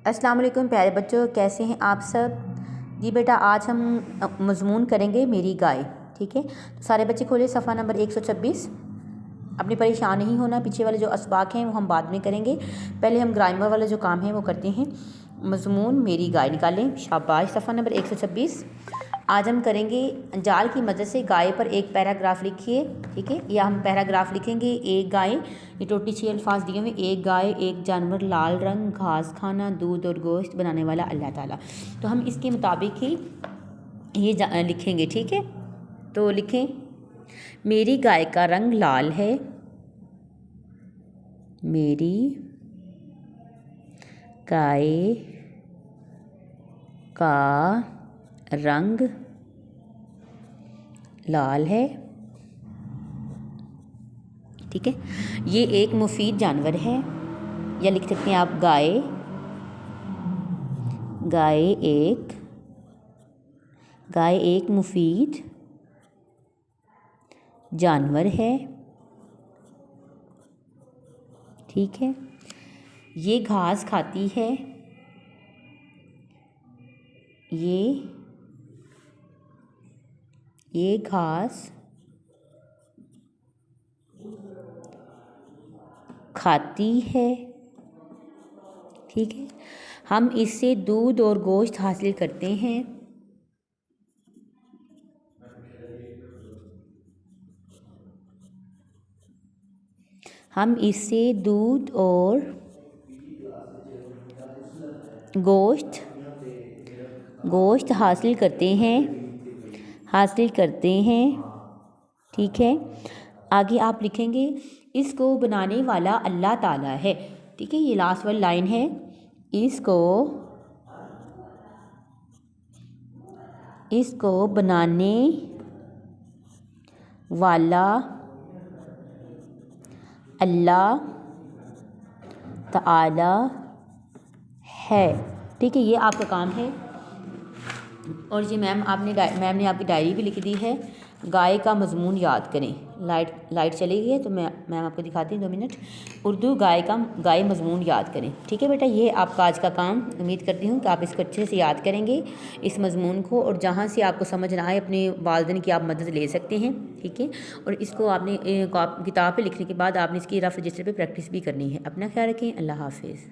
अस्सलाम वालेकुम प्यारे बच्चों, कैसे हैं आप सब। जी बेटा, आज हम मज़मून करेंगे मेरी गाय। ठीक है, तो सारे बच्चे खोले सफ़ा नंबर 126। अपनी परेशान नहीं होना, पीछे वाले जो असबाक हैं वो हम बाद में करेंगे। पहले हम ग्रामर वाला जो काम है वो करते हैं। मज़मून मेरी गाय निकालें, शाबाश। सफ़ा नंबर 126। आज हम करेंगे जाल की मदद से गाय पर एक पैराग्राफ लिखिए। ठीक है, या हम पैराग्राफ लिखेंगे। एक गाय, ये टोटली 6 अल्फाज दिए हुए। एक गाय, एक जानवर, लाल रंग, घास खाना, दूध और गोश्त बनाने वाला अल्लाह ताला। तो हम इसके मुताबिक ही ये लिखेंगे। ठीक है, तो लिखें, मेरी गाय का रंग लाल है। मेरी गाय का रंग लाल है। ठीक है, ये एक मुफीद जानवर है, या लिख सकते हैं आप गाय एक मुफीद जानवर है। ठीक है, ये घास खाती है। ये घास खाती है। ठीक है, हम इससे दूध और गोश्त हासिल करते हैं। हम इससे दूध और गोश्त हासिल करते हैं। ठीक है, आगे आप लिखेंगे, इसको बनाने वाला अल्लाह ताला है। ठीक है, ये लास्ट वाली लाइन है। इसको बनाने वाला अल्लाह ताला है। ठीक है, ये आपका काम है। और ये मैम ने आपकी डायरी भी लिख दी है। गाय का मज़मून याद करें। लाइट चली गई है, तो मैम आपको दिखाती हूँ 2 मिनट। उर्दू गाय मज़मून याद करें। ठीक है बेटा, ये आपका आज का काम। उम्मीद करती हूँ कि आप इसको अच्छे से याद करेंगे, इस मज़मून को। और जहाँ से आपको समझ ना आए, अपने वालिदैन की आप मदद ले सकते हैं। ठीक है, और इसको आपने किताब पे लिखने के बाद आपने इसकी रफ रजिस्टर पे प्रैक्टिस भी करनी है। अपना ख्याल रखें। अल्लाह हाफिज़।